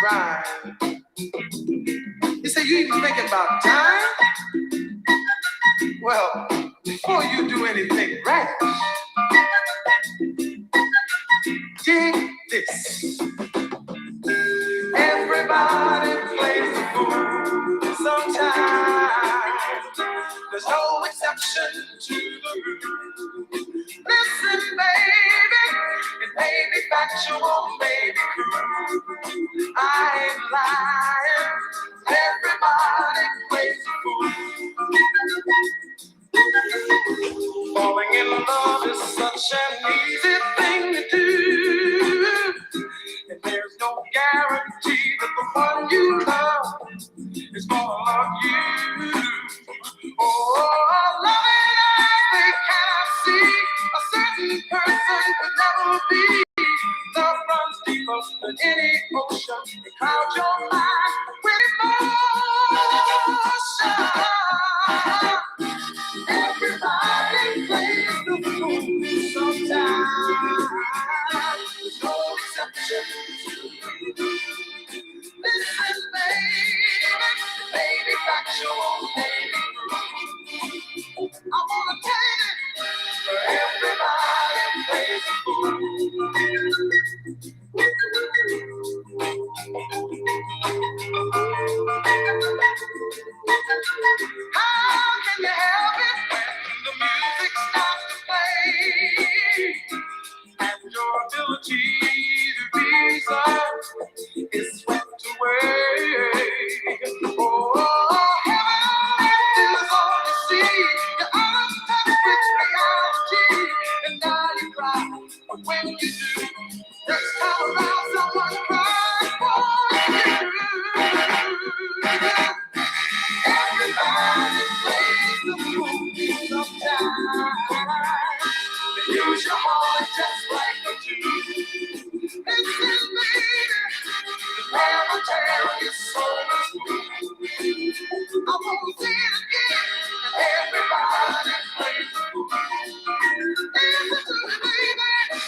Right. You say you even thinking about time? Well, before you do anything rash, dig this. Everybody plays the fool sometimes. There's no exception to the rule. Listen, baby, it may be factual, may be cruel. I ain't lying. Everybody plays the fool. Falling in love is such an easy thing to do. And there's no guarantee that the one you love is gonna love you. Oh, loving eyes, they cannot see. A certain person could never be. Love runs deeper than any ocean. It clouds your mind with emotion. Everybody plays the fool sometimes. No exception. Listen, baby, factual, baby. I wanna tell you, everybody plays the fool. How can you help it when the music starts to play? And your ability to reason is swept away. Oh, heaven is all you see. You're out of touch with reality. And now you cry, but when you do, next time around someone cries for you. Everybody plays the fool sometimes. They use your heart just like a Jew. Listen, baby, the fairy tale is so true. I won't say it again. Everybody plays the fool. Listen to me, baby.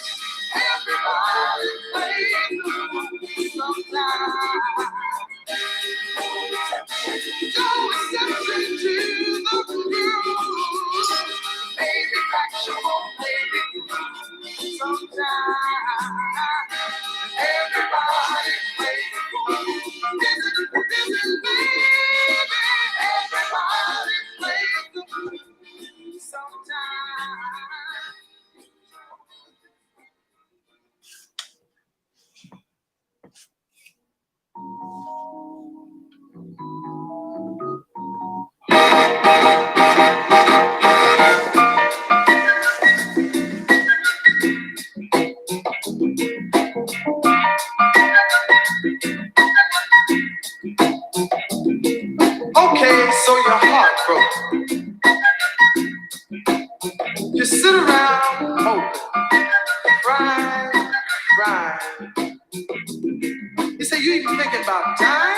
Everybody plays the fool sometimes. No exception to the rule. Maybe factual, maybe sometimes. Everybody plays the fool. This is baby. Everybody plays the fool sometimes. Okay, so you're heartbroken. You sit around hoping, crying. You say you even thinking about dying?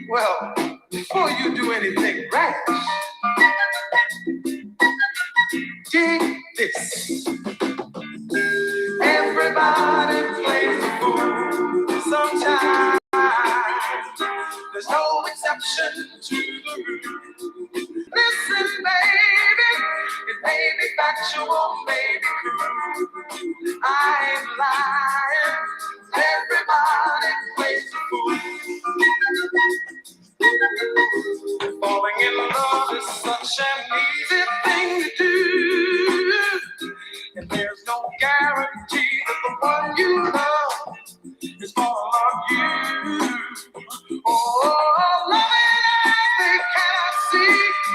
Well, before you do anything rash, dig this. Everybody plays the fool sometimes. There's no exception to the rule. Listen, baby, it may be factual, may be cruel. I ain't lying. Everybody plays the fool. Falling in love is such an easy thing to do. And there's no guarantee that the one you love is gonna love you. Oh, loving eyes, they cannot see.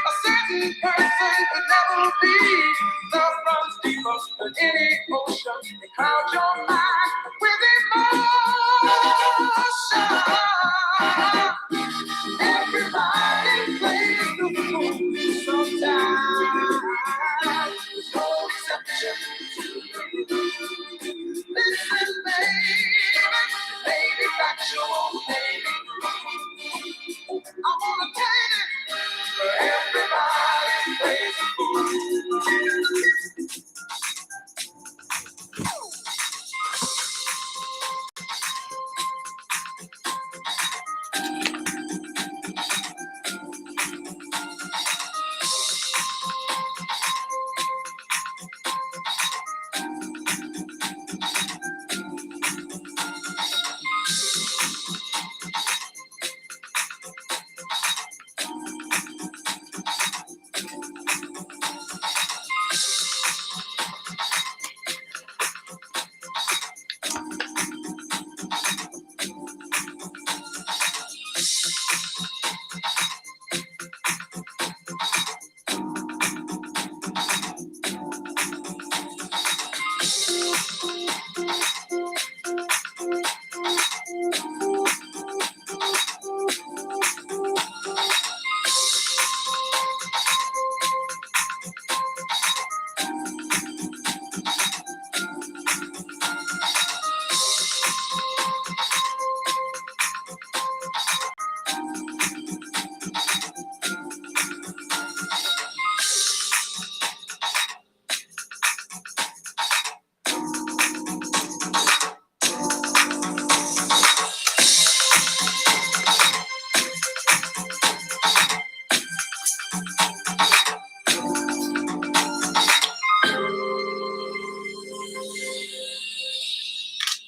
A certain person could never be. Love runs deeper than any ocean. It clouds your mind with emotion. Everybody plays the fool sometimes. There's no exception to the rule. Listen, baby, factual, baby. I wanna tell you, everybody plays the fool.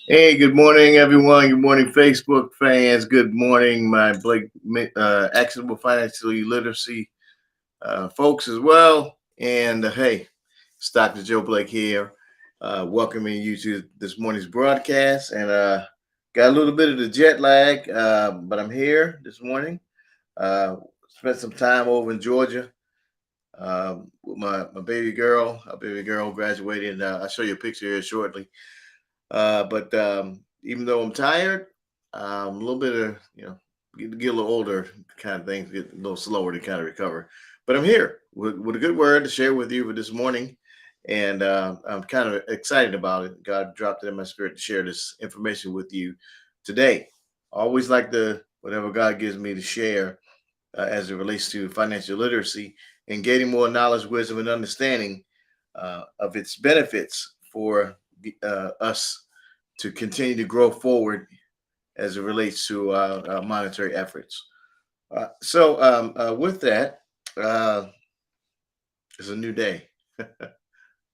Hey, good morning, everyone. Good morning, Facebook fans. Good morning, my Blake Actionable Financial Literacy folks as well. And hey, it's Dr. Joe Blake here, welcoming you to this morning's broadcast. And got a little bit of the jet lag, but I'm here this morning. Spent some time over in Georgia with my baby girl. Our baby girl graduated. I'll show you a picture here shortly. But even though I'm tired, a little bit of, get a little older kind of things, get a little slower to kind of recover. But I'm here with a good word to share with you for this morning. And I'm kind of excited about it. God dropped it in my spirit to share this information with you today. I always like whatever God gives me to share as it relates to financial literacy and gaining more knowledge, wisdom, and understanding of its benefits for us to continue to grow forward as it relates to monetary efforts. With that, it's a new day.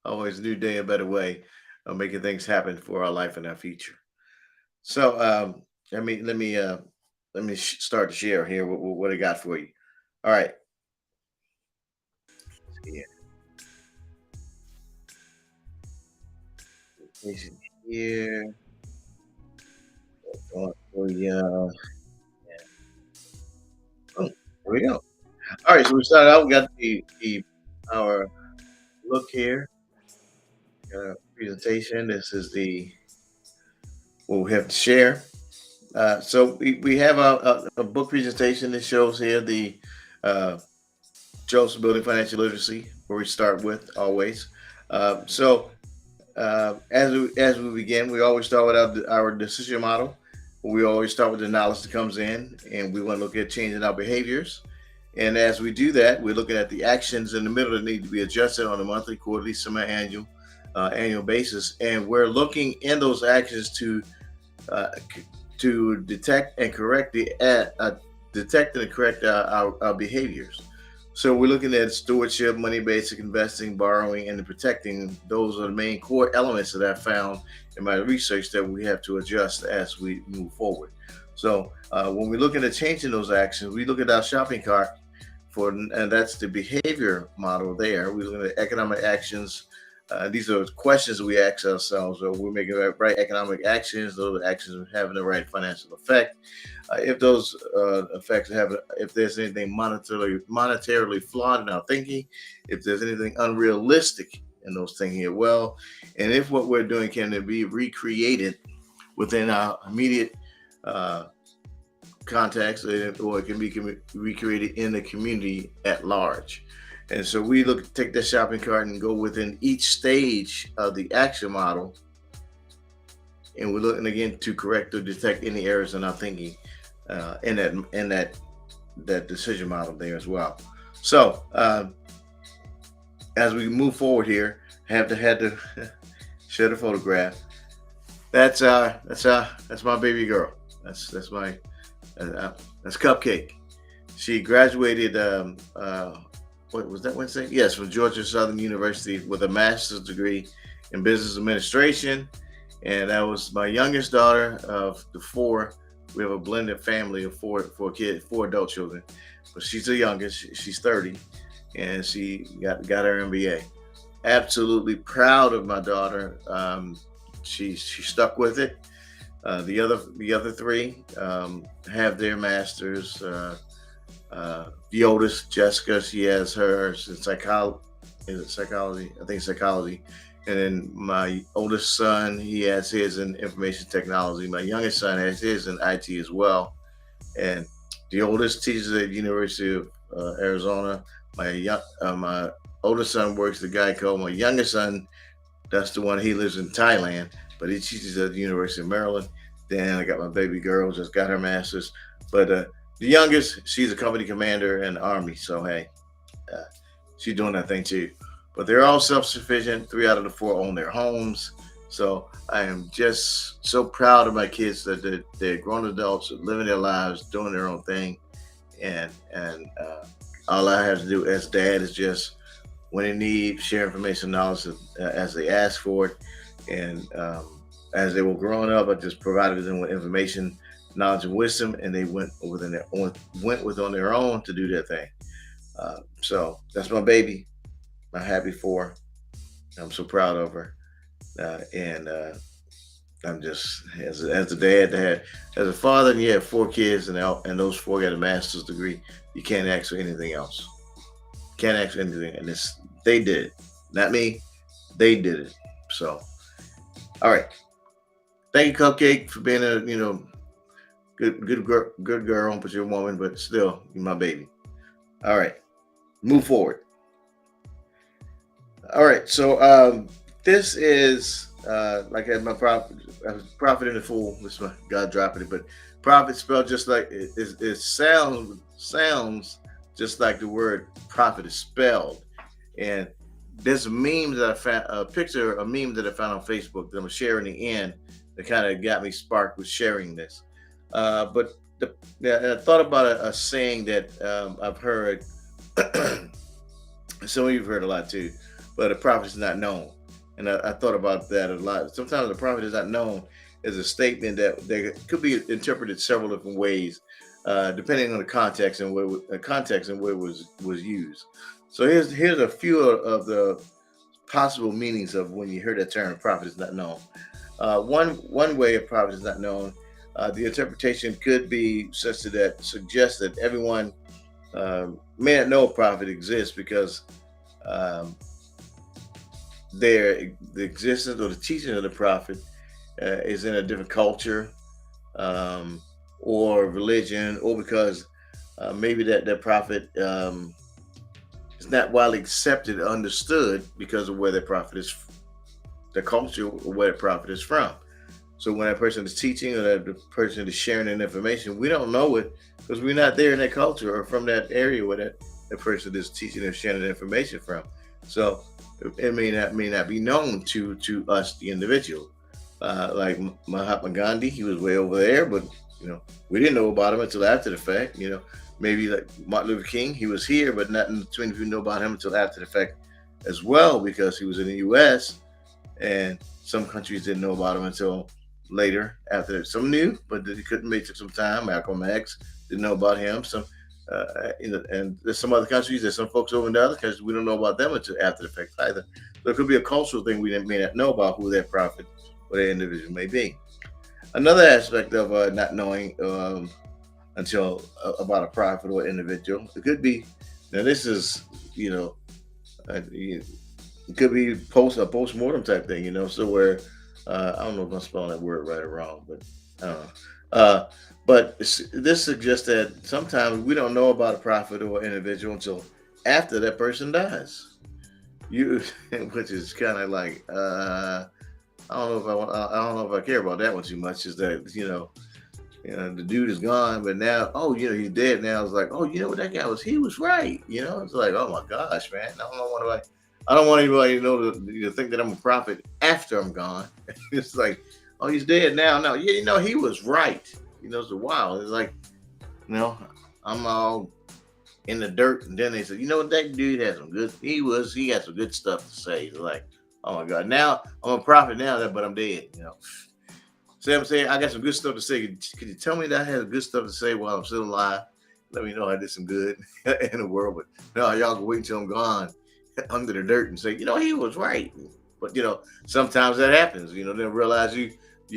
Always a new day, a better way of making things happen for our life and our future. So let me start to share here what I got for you. All right. Yeah. Here. For you. Oh, here we go. All right, so we started out. We got our look here, presentation. This is what we have to share. We have a book presentation that shows here the uh, Joseph Building Financial Literacy, where we start with always. As we begin, we always start with our decision model. We always start with the knowledge that comes in, and we want to look at changing our behaviors. And as we do that, we're looking at the actions in the middle that need to be adjusted on a monthly, quarterly, semi-annual, annual basis. And we're looking in those actions uh, to detect and correct our behaviors. So we're looking at stewardship, money, basic investing, borrowing, and protecting. Those are the main core elements that I found in my research that we have to adjust as we move forward. So when we're looking at changing those actions, we look at our shopping cart and that's the behavior model there. We're looking at economic actions. These are questions we ask ourselves. Are we making the right economic actions? Those actions are having the right financial effect. If those effects if there's anything monetarily flawed in our thinking, if there's anything unrealistic in those thinking as well, and if what we're doing can be recreated within our immediate context, or it can be recreated in the community at large. And so we take the shopping cart and go within each stage of the action model, and we're looking again to correct or detect any errors in our thinking in that decision model there as well. So as we move forward here, had to share the photograph. That's my baby girl. That's Cupcake. She graduated. What was that Wednesday? Yes, from Georgia Southern University with a master's degree in business administration, and that was my youngest daughter of the four. We have a blended family of four adult children, but she's the youngest. She's 30, and she got her MBA. Absolutely proud of my daughter. She stuck with it. The other three have their masters. The oldest, Jessica, she has hers in psychology. Is it psychology? I think psychology. And then my oldest son, he has his in information technology. My youngest son has his in IT as well. And the oldest teaches at University of Arizona. My oldest son works at Geico. My youngest son, that's the one, he lives in Thailand, but he teaches at the University of Maryland. Then I got my baby girl, just got her master's. But the youngest, she's a company commander in the Army. So, hey, uh, she's doing that thing too. But they're all self sufficient. Three out of the four own their homes. So I am just so proud of my kids that they're grown adults, living their lives, doing their own thing. And all I have to do as dad is just, when they need, share information, knowledge as they ask for it. And as they were growing up, I just provided them with information, knowledge, and wisdom, and they went with on their own to do their thing. So that's my baby. I'm happy for her. I'm so proud of her. And I'm just, as a dad that had, as a father, and you have four kids, and those four got a master's degree. You can't ask for anything else. Can't ask for anything, and they did it, not me. They did it. So, all right. Thank you, Cupcake, for being a good girl, but you're a woman, but still, you're my baby. All right, move forward. All right, so this is like my prophet. I was prophet in the fool. This is my God dropping it, but prophet spelled just like it sounds just like the word prophet is spelled. And there's a meme that I found, a meme that I found on Facebook that I'm sharing the end that kind of got me sparked with sharing this. But I thought about a saying that I've heard. Some of you've heard a lot too, but a prophet is not known. And I thought about that a lot. Sometimes the prophet is not known is a statement that could be interpreted several different ways, depending on the context and where it was used. So here's a few of the possible meanings of when you hear that term prophet is not known. One way a prophet is not known, the interpretation could be such that suggests that everyone may not know a prophet exists because um, the existence or the teaching of the prophet is in a different culture, um, or religion, or because maybe that prophet is not widely accepted or understood because of where that prophet is, the culture where the prophet is from. So when that person is teaching or that the person is sharing that information, we don't know it because we're not there in that culture or from that area where that person is teaching or sharing that information from. So it may not be known to us, the individual. Like Mahatma Gandhi, he was way over there, but you know we didn't know about him until after the fact. Maybe like Martin Luther King, he was here, but not too many people know about him until after the fact as well because he was in the U.S. and some countries didn't know about him until later after that. Some knew, but they couldn't make it some time. Malcolm X didn't know about him. And there's some other countries, there's some folks over in the other countries, we don't know about them until after the fact either. So it could be a cultural thing we may not know about who that prophet or that individual may be. Another aspect of not knowing until about a prophet or individual, it could be, now this is, you know, it could be a post mortem type thing, so where I don't know if I'm spelling that word right or wrong, but I don't know. But this suggests that sometimes we don't know about a prophet or individual until after that person dies. You, which is kind of like I don't know if I don't know if I care about that one too much. Is that the dude is gone, but now he's dead now. It's like, what that guy was, he was right. It's like, oh my gosh, man. I don't want anybody to know to think that I'm a prophet after I'm gone. It's like, oh, he's dead now. No, yeah, he was right. It's a while. It's like, you know, I'm all in the dirt, and then they said, that dude had some good. He had some good stuff to say. It's like, oh my god, now I'm a prophet now, but I'm dead. See what I'm saying? I got some good stuff to say. Could you tell me that I had good stuff to say while I'm still alive? Let me know I did some good in the world. But no, y'all can wait until I'm gone under the dirt and say, he was right. But sometimes that happens. Then realize you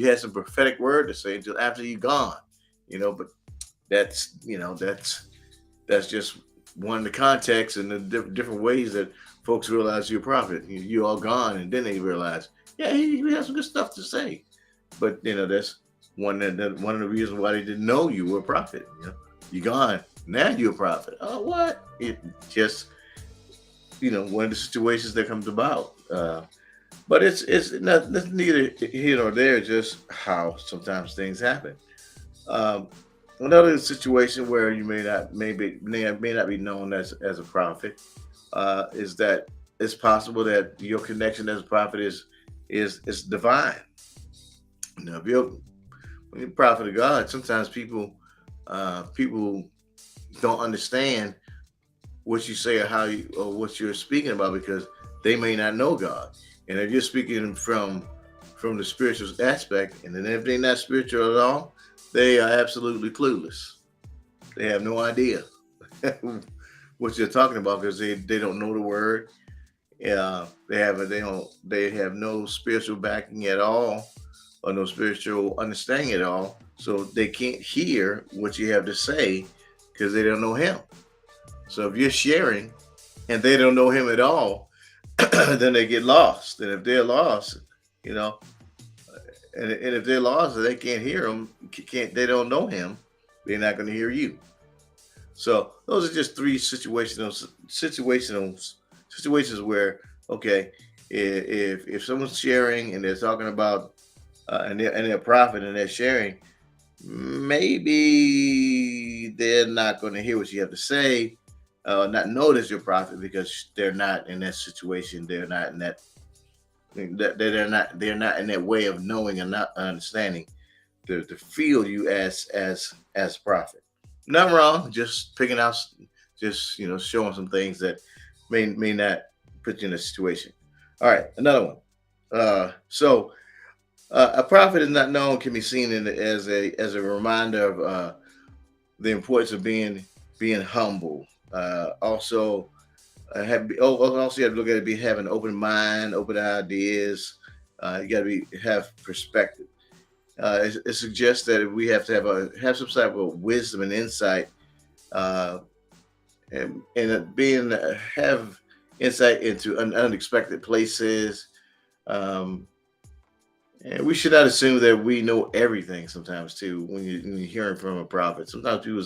had some prophetic word to say until after you're gone. But that's just one of the contexts and the different ways that folks realize you're a prophet. You're all gone, and then they realize, yeah, he has some good stuff to say. But that's one of the reasons why they didn't know you were a prophet. You're gone. Now you're a prophet. Oh, what? It just one of the situations that comes about. But it's not that's neither here nor there. Just how sometimes things happen. Um, Another situation where you may not be known as a prophet is that it's possible that your connection as a prophet is divine. If when you're a prophet of God, sometimes people don't understand what you say or how you or what you're speaking about because they may not know God. And if you're speaking from the spiritual aspect, and then if they're not spiritual at all, they are absolutely clueless. They have no idea what you're talking about because they don't know the word. They have no spiritual backing at all or no spiritual understanding at all. So they can't hear what you have to say because they don't know him. So if you're sharing and they don't know him at all, then they get lost. And if they're lost, you know, and if they're lost and they can't hear him, they don't know him, they're not going to hear you. So those are just three situations where okay, if someone's sharing and they're talking about and they're a prophet and they're sharing, maybe they're not going to hear what you have to say, not notice your prophet because they're not in that situation. They're not in they're not in that way of knowing and not understanding to feel you as prophet. Nothing wrong, just picking out, just showing some things that may not put you in a situation. All right, another one. A prophet is not known can be seen as a reminder of the importance of being humble. Also, also you have to look at it be having an open mind, open ideas. You got to have perspective. It suggests that we have to have some type of wisdom and insight, uh, and being have insight into unexpected places. Um, and we should not assume that we know everything. Sometimes too, when you're hearing from a prophet, sometimes people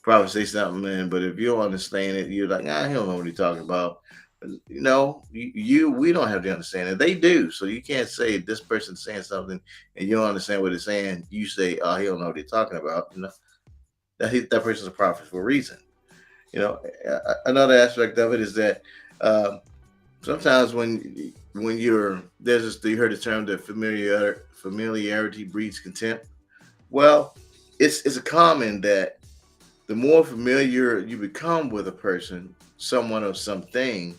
prophet say something, man, but if you don't understand it, you're like, he don't know what he's talking about. We don't have the understanding. They do. So you can't say this person's saying something and you don't understand what it's saying. You say, he don't know what he's talking about. That person's a prophet for a reason. Another aspect of it is that sometimes when you heard the term that familiarity breeds contempt. Well, it's a common that the more familiar you become with a person, someone or something,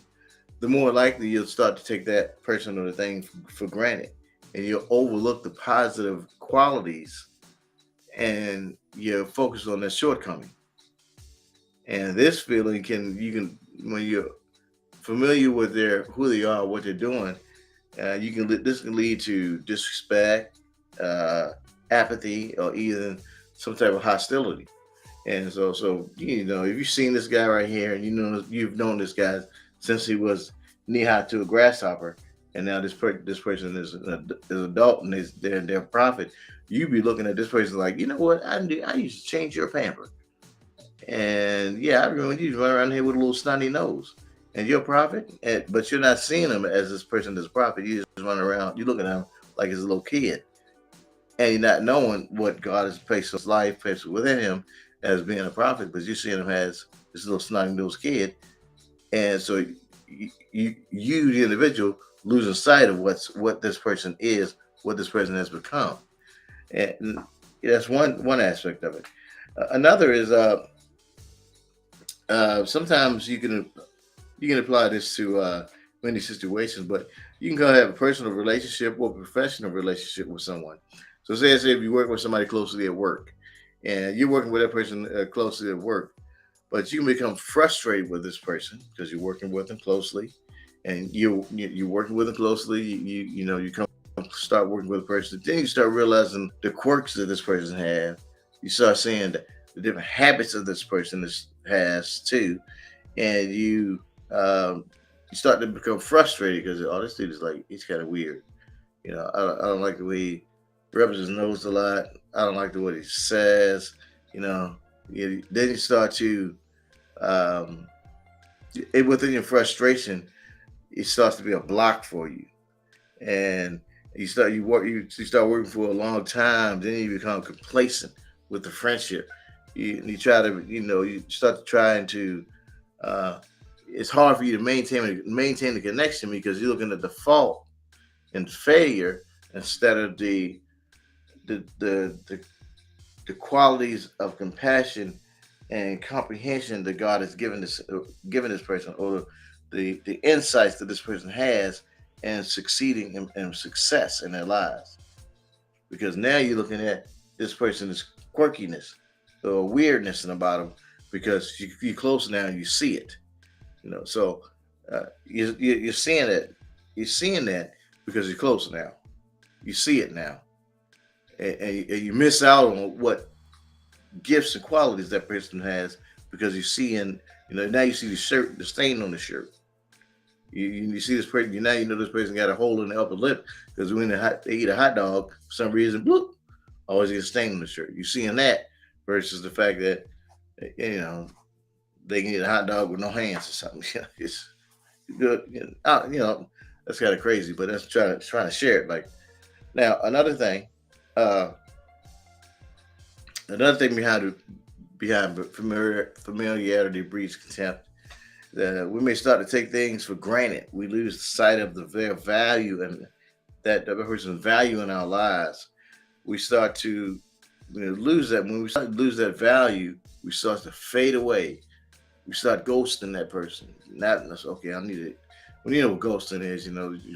the more likely you'll start to take that person or the thing for granted. And you'll overlook the positive qualities and you're focused on the shortcoming. And this feeling when you're familiar with who they are, what they're doing, this can lead to disrespect, uh, apathy, or even some type of hostility. And so if you've seen this guy right here, and you've known this guy since he was knee high to a grasshopper, and now this person is an adult and they're a prophet, you be looking at this person like, you know what, I used to change your pamper, and yeah, I remember you run around here with a little snotty nose, and you're a prophet, but you're not seeing him as this person as a prophet. You just run around, you looking at him like he's a little kid, and you're not knowing what God has placed in his life, placed within him as being a prophet, but you see him as this little snotty nosed kid, and so the individual, losing sight of what this person is, what this person has become, and that's one aspect of it. Another is sometimes you can apply this to many situations, but you can kind of have a personal relationship or professional relationship with someone. So say if you work with somebody closely at work, and you're working with that person closely at work, but you can become frustrated with this person because you're working with them closely, and you're working with them closely. You come start working with a person, then you start realizing the quirks that this person has. You start seeing the different habits of this person has too, and you um, you start to become frustrated because oh, this dude is like he's kind of weird. I don't like the way he rubs his nose a lot. I don't like the way he says. You know, then you start to um, within your frustration, it starts to be a block for you, and you start working for a long time. Then you become complacent with the friendship. You try to you start trying to. Uh, it's hard for you to maintain the connection because you're looking at the fault and failure instead of the the the, the qualities of compassion and comprehension that God has given this person, or the insights that this person has in succeeding and success in their lives. Because now you're looking at this person's quirkiness or weirdness about them because you're close now and you see it. So you're seeing it. You're seeing that because you're close now. You see it now, and you miss out on what gifts and qualities that person has because you see now you see the shirt, the stain on the shirt. You see this person, now you know this person got a hole in the upper lip because when they eat a hot dog, for some reason, bloop, always get a stain on the shirt. You seeing that versus the fact that they can eat a hot dog with no hands or something. It's good. That's kind of crazy, but that's trying to share it. Like now, uh, another thing behind familiarity breeds contempt. That we may start to take things for granted. We lose sight of their value and that the other person's value in our lives. We start to lose that. When we start to lose that value, we start to fade away. We start ghosting that person. Not okay. I need it. When you know what ghosting is,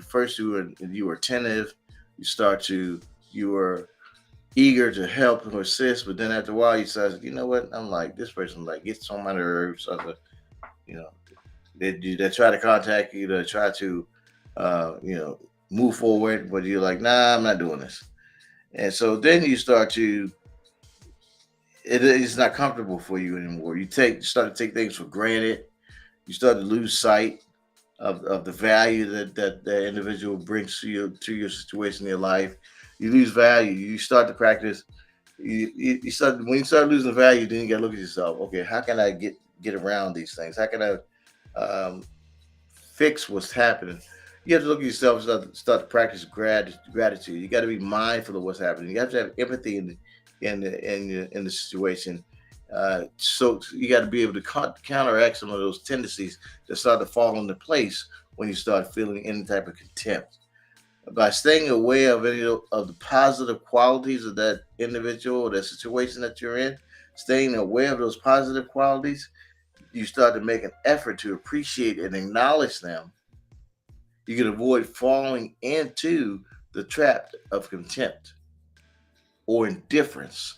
first you were attentive. You were eager to help or assist, but then after a while you start, you know what? I'm like this person like gets on my nerves. You know, they try to contact you to try to, move forward, but you're like, nah, I'm not doing this. And so then you start to, it's not comfortable for you anymore. You start to take things for granted. You start to lose sight of the value that individual brings to your situation in your life. You lose value. You start to practice. You start when you start losing value, then you got to look at yourself. Okay, how can I get around these things? How can I fix what's happening? You have to look at yourself. Start to practice gratitude. You got to be mindful of what's happening. You have to have empathy in the situation. So you got to be able to counteract some of those tendencies that start to fall into place when you start feeling any type of contempt. By staying aware of any of the positive qualities of that individual or that situation that you're in, staying aware of those positive qualities, you start to make an effort to appreciate and acknowledge them. You can avoid falling into the trap of contempt or indifference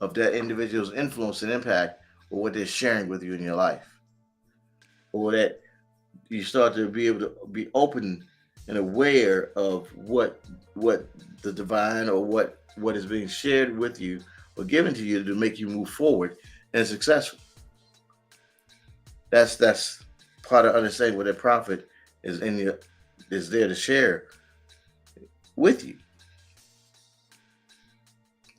of that individual's influence and impact or what they're sharing with you in your life. Or that you start to be able to be open and aware of what the divine or what is being shared with you or given to you to make you move forward and successful. That's part of understanding what that prophet is there to share with you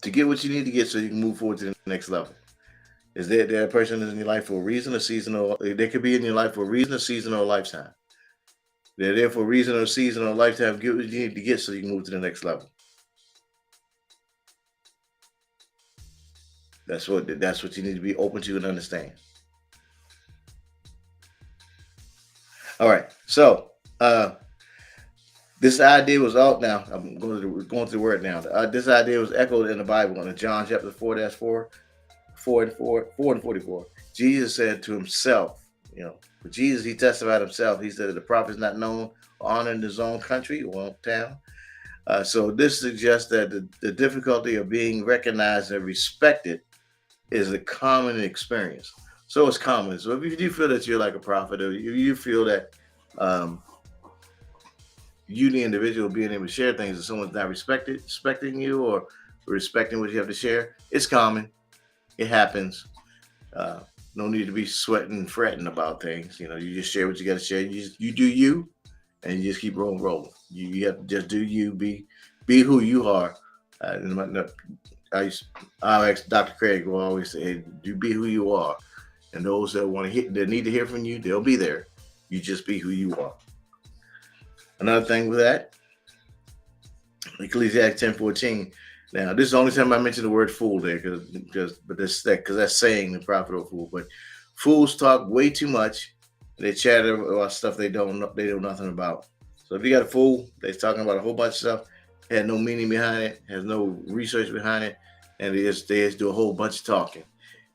to get what you need to get so you can move forward to the next level. Is there a person is in your life for a reason, a season, or they could be in your life for a reason, a season, or a lifetime. They're there for a reason or a season or a lifetime. Get what you need to get so you can move to the next level. That's what you need to be open to and understand. All right. So this idea was out now. I'm going to the word now. This idea was echoed in the Bible in John chapter 4, that's 4 and 44. Jesus said to himself, for Jesus, he testified himself. He said that the prophet is not known or honored in his own country or town. So this suggests that the difficulty of being recognized and respected is a common experience. So it's common. So if you do feel that you're like a prophet, or if you feel that you, the individual, being able to share things and someone's not respecting you or respecting what you have to share, it's common. It happens. No need to be sweating and fretting about things. You just share what you got to share. You do you, and you just keep rolling. You have to just do you. Be who you are. I used, I asked Dr. Craig will always say, hey, "You be who you are," and those that want to hear, that need to hear from you, they'll be there. You just be who you are. Another thing with that, Ecclesiastes 10:14. Now, this is the only time I mention the word fool there, because that's saying the prophet or fool. But fools talk way too much. They chatter about stuff they know nothing about. So if you got a fool that's talking about a whole bunch of stuff, had no meaning behind it, has no research behind it, and they just do a whole bunch of talking,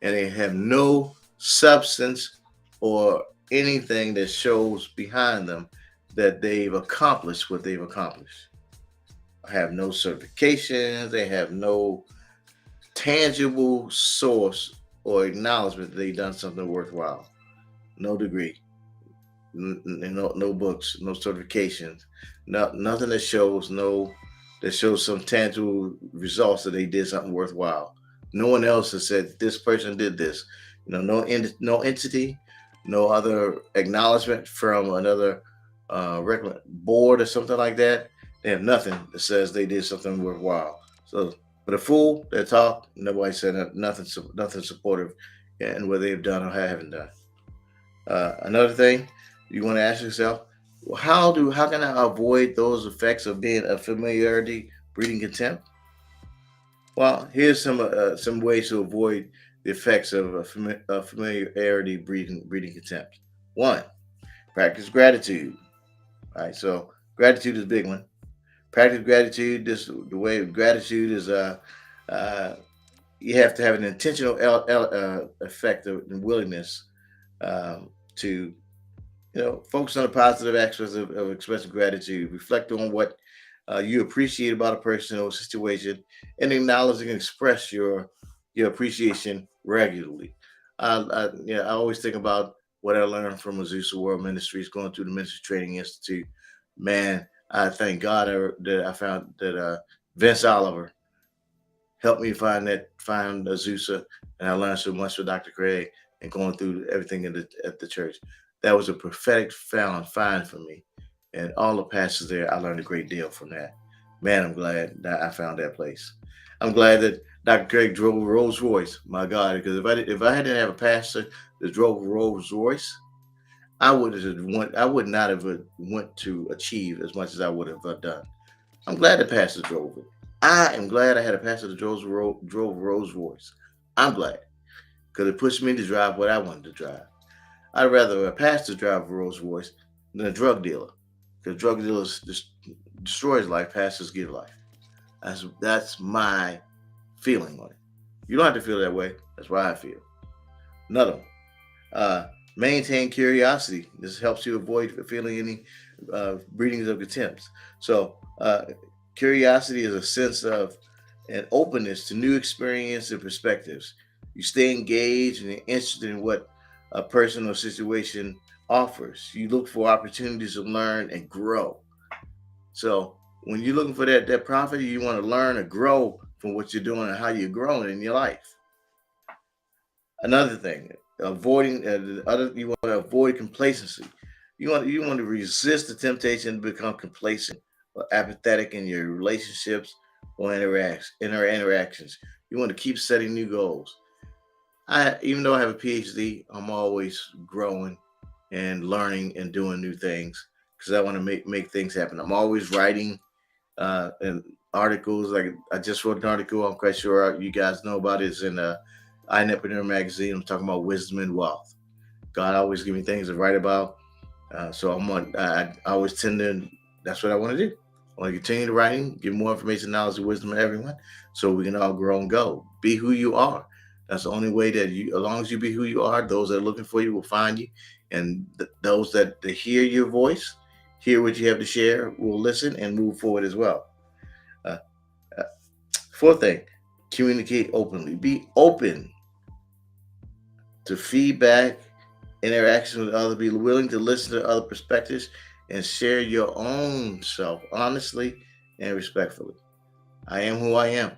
and they have no substance or anything that shows behind them that they've accomplished what they've accomplished. Have no certifications. They have no tangible source or acknowledgement that they've done something worthwhile. No degree, no books, no certifications, nothing that shows some tangible results that they did something worthwhile. No one else has said this person did this. No entity, no other acknowledgement from another board or something like that. They have nothing that says they did something worthwhile. So, but a fool that talk, nobody said nothing supportive in what they've done or haven't done. Another thing you want to ask yourself: well, how can I avoid those effects of being a familiarity breeding contempt? Well, here's some ways to avoid the effects of a familiarity breeding contempt. One, practice gratitude. All right, so gratitude is a big one. Practice gratitude. The way gratitude is uh, you have to have an intentional effect and willingness to focus on the positive aspects of expressing gratitude. Reflect on what you appreciate about a person or situation, and acknowledge and express your appreciation regularly. I always think about what I learned from Azusa World Ministries, going through the Ministry Training Institute. Man, I thank God that I found that Vince Oliver helped me find Azusa, and I learned so much with Dr. Craig and going through everything at the church. That was a prophetic find for me, and all the pastors there, I learned a great deal from that. Man, I'm glad that I found that place. I'm glad that Dr. Craig drove a Rolls Royce. My God, because if I didn't have a pastor that drove a Rolls Royce, I would not have went to achieve as much as I would have done. I'm glad the pastor drove it. I am glad I had a pastor that drove Rolls Royce. I'm glad because it pushed me to drive what I wanted to drive. I'd rather a pastor drive a Rolls Royce than a drug dealer because drug dealers destroys life, pastors give life. That's my feeling on it. You don't have to feel that way. That's why I feel. Another one. Maintain curiosity. This helps you avoid feeling any breedings of contempt. So, curiosity is a sense of an openness to new experience and perspectives. You stay engaged and interested in what a person or situation offers. You look for opportunities to learn and grow. So, when you're looking for that profit, you want to learn and grow from what you're doing and how you're growing in your life. Another thing, avoiding other you want to avoid complacency. You want to resist the temptation to become complacent or apathetic in your relationships or interactions. You want to keep setting new goals. I even though I have a PhD, I'm always growing and learning and doing new things because I want to make things happen. I'm always writing and articles. Like I just wrote an article. I'm quite sure you guys know about it. It's in iNepreneur magazine. I'm talking about wisdom and wealth. God always give me things to write about. So I always tend to. That's what I want to do. I want to continue to writing, give more information, knowledge, and wisdom to everyone, so we can all grow and go. Be who you are. That's the only way that you. As long as you be who you are, those that are looking for you will find you, and those that hear your voice, hear what you have to share, will listen and move forward as well. Uh, uh, Fourth thing, communicate openly. Be open to feedback, interaction with others, be willing to listen to other perspectives and share your own self honestly and respectfully. I am who I am.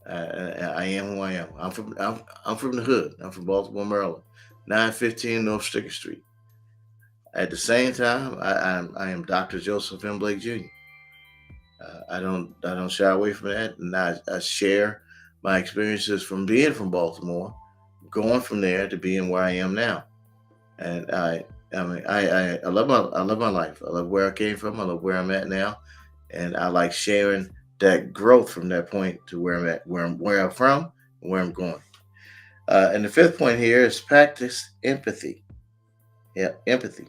I am who I am. I'm from the hood. I'm from Baltimore, Maryland, 915 North Sticker Street. At the same time, I am Dr. Joseph M. Blake Jr. I don't shy away from that, and I share my experiences from being from Baltimore, going from there to being where I am now. And I love my life. I love where I came from. I love where I'm at now, and I like sharing that growth from that point to where I'm at, where I'm from, and where I'm going. And the fifth point here is practice empathy. Yeah, empathy.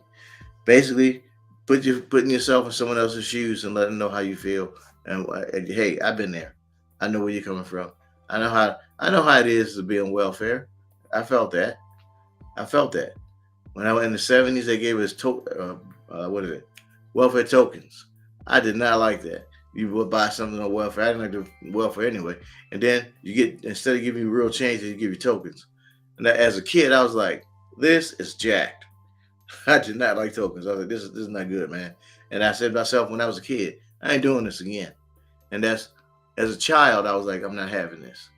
Basically, putting yourself in someone else's shoes and letting them know how you feel. And hey, I've been there. I know where you're coming from. I know how it is to be on welfare. I felt that. I felt that. When I was in the '70s, they gave us what is it? Welfare tokens. I did not like that. You would buy something on welfare. I didn't like the welfare anyway. And then you get, instead of giving you real change, they give you tokens. And as a kid, I was like, this is jacked. I did not like tokens. I was like, this is not good, man. And I said to myself when I was a kid, I ain't doing this again. And that's, as a child, I was like, I'm not having this.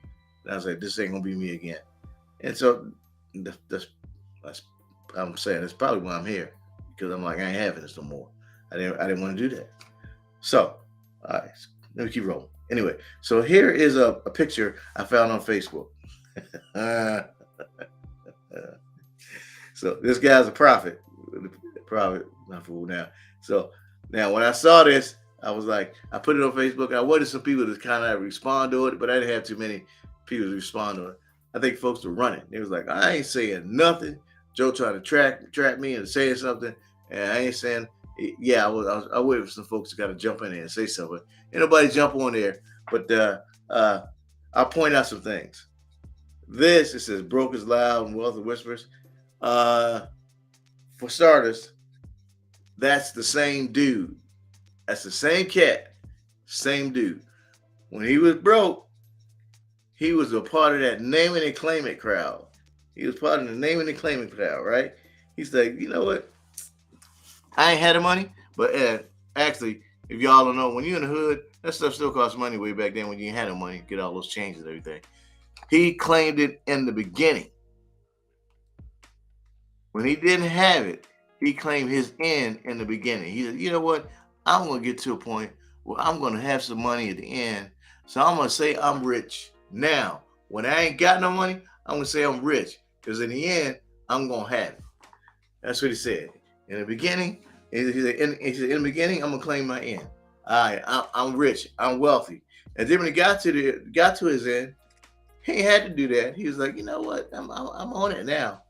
And I was like, this ain't gonna be me again. And so that's I'm saying that's probably why I'm here, because I'm like, I ain't having this no more. I didn't want to do that. So, all right, let me keep rolling. Anyway, so here is a picture I found on Facebook. So this guy's a prophet, not fool now. So now when I saw this, I was like, I put it on Facebook. I wanted some people to kind of respond to it, but I didn't have too many people to respond to it. I think folks were running. They was like, I ain't saying nothing. Joe trying to trap me and saying something, and I ain't saying. Yeah, I waited for some folks to kind of jump in there and say something. Ain't nobody jump on there, but I'll point out some things. This, it says, broke is loud and wealth of whispers. Uh, for starters, that's the same dude. That's the same cat, same dude. When he was broke, he was a part of that name it and claim it crowd. He was part of the name it and claim it crowd, right? He's like, you know what? I ain't had the money, but actually, if y'all don't know, when you're in the hood, that stuff still costs money way back then when you ain't had no money, get all those changes and everything. He claimed it in the beginning. When he didn't have it, he claimed his end in the beginning. He said, you know what? I'm going to get to a point where I'm going to have some money at the end. So I'm going to say I'm rich now. When I ain't got no money, I'm going to say I'm rich. Because in the end, I'm going to have it. That's what he said. In the beginning, he said, in the beginning, I'm going to claim my end. All right, I'm rich. I'm wealthy. And then when he got to his end, he ain't had to do that. He was like, you know what? I'm on it now.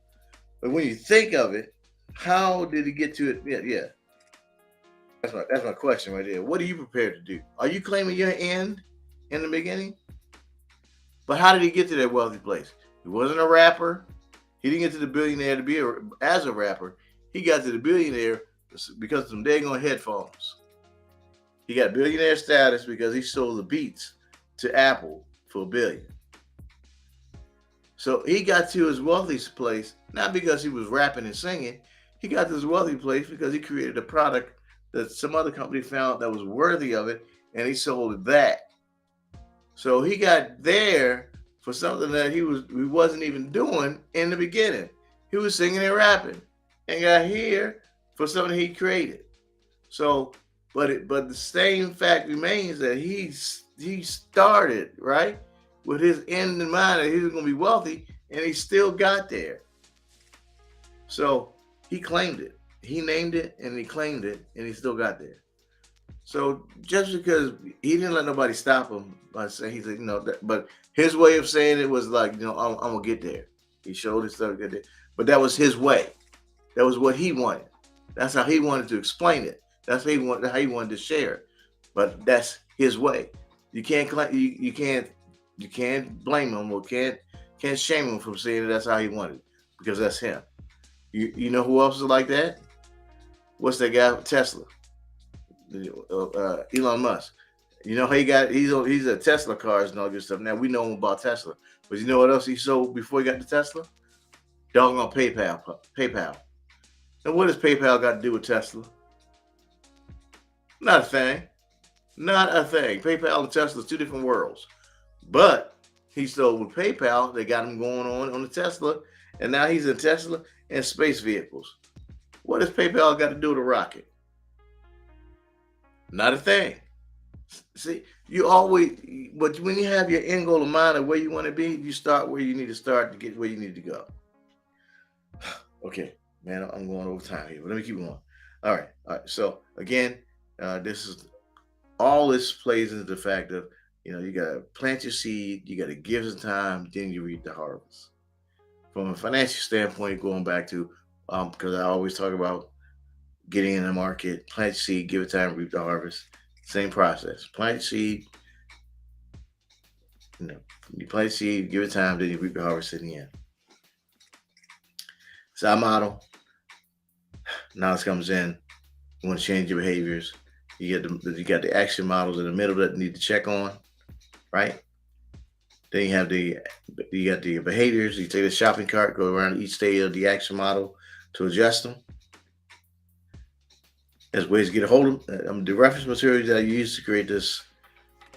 But when you think of it, how did he get to it? Yeah. That's my question right there. What are you prepared to do? Are you claiming your end in the beginning? But how did he get to that wealthy place? He wasn't a rapper. He didn't get to the billionaire to be as a rapper. He got to the billionaire because of some daggone headphones. He got billionaire status because he sold the beats to Apple for $1 billion. So he got to his wealthy place, not because he was rapping and singing. He got to his wealthy place because he created a product that some other company found that was worthy of it, and he sold that. So he got there for something that he wasn't even doing in the beginning. He was singing and rapping, and got here for something he created. So, but the same fact remains that he started right with his end in mind that he was going to be wealthy, and he still got there. So he claimed it. He named it, and he claimed it, and he still got there. So just because he didn't let nobody stop him by saying, he said, but his way of saying it was like, I'm gonna get there. He showed his stuff to get there, but that was his way. That was what he wanted. That's how he wanted to explain it. That's how he wanted to share it. But that's his way. You can't blame him or can't shame him from saying that's how he wanted it, because that's him. You know who else is like that? What's that guy? Tesla. Elon Musk. You know he's a Tesla cars and all good stuff. Now we know about Tesla, but you know what else he sold before he got to Tesla? Doggone PayPal. And what does PayPal got to do with Tesla? Not a thing. PayPal and Tesla is two different worlds. But He stole with PayPal. They got him going on the Tesla, and now he's in Tesla and space vehicles. What does PayPal got to do with a rocket? Not a thing. See, you always, but when you have your end goal in mind of where you want to be, you start where you need to start to get where you need to go. Okay, man, I'm going over time here, but let me keep going. All right. So again, this is all this plays into the fact of, you got to plant your seed, you got to give it time, then you reap the harvest. From a financial standpoint, going back to, because I always talk about getting in the market, plant your seed, give it time, reap the harvest. Same process. Plant your seed, you plant seed, give it time, then you reap the harvest in the end. It's our model. Knowledge comes in. You want to change your behaviors. You got the action models in the middle that you need to check on, right? Then you got the behaviors. You take the shopping cart, go around each stage of the action model to adjust them. There's ways to get a hold of them. The reference materials that I use to create this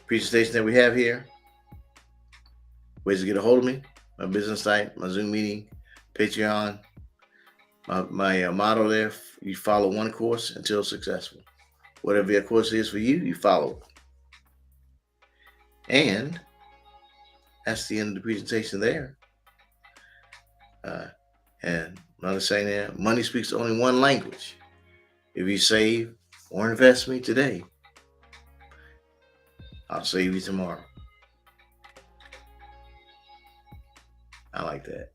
presentation that we have here. Ways to get a hold of me: my business site, my Zoom meeting, Patreon. My motto there: you follow one course until successful. Whatever your course is for you, you follow it. And that's the end of the presentation there. And another saying there: money speaks only one language. If you save or invest me today, I'll save you tomorrow. I like that.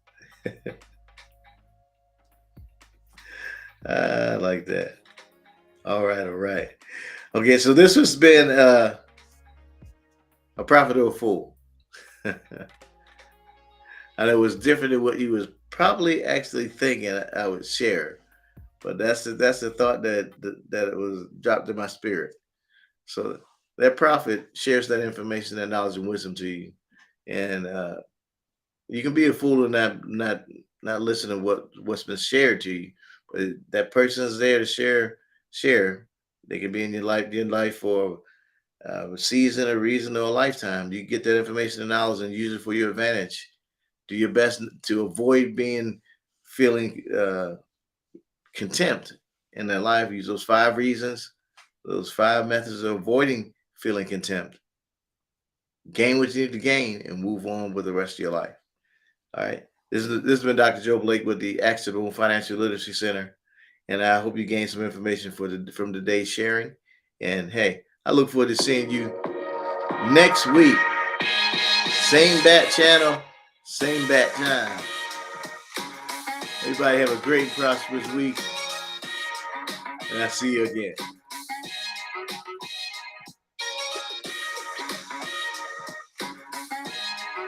I like that. All right. Okay, so this has been a Prophet or a Fool. And it was different than what you was probably actually thinking I would share. But that's the thought that it was dropped in my spirit. So that prophet shares that information, that knowledge and wisdom to you. And you can be a fool and not listen to what's been shared to you. But that person is there to share. They can be in your life for a season, a reason, or a lifetime. You get that information and knowledge and use it for your advantage. Do your best to avoid feeling contempt in their life. Use those 5 reasons, those 5 methods of avoiding feeling contempt. Gain what you need to gain and move on with the rest of your life. All right. This has been Dr. Joe Blake with the Actionable Financial Literacy Center. And I hope you gained some information from today's sharing. And hey, I look forward to seeing you next week. Same bat channel, same bat time. Everybody have a great, prosperous week. And I'll see you again.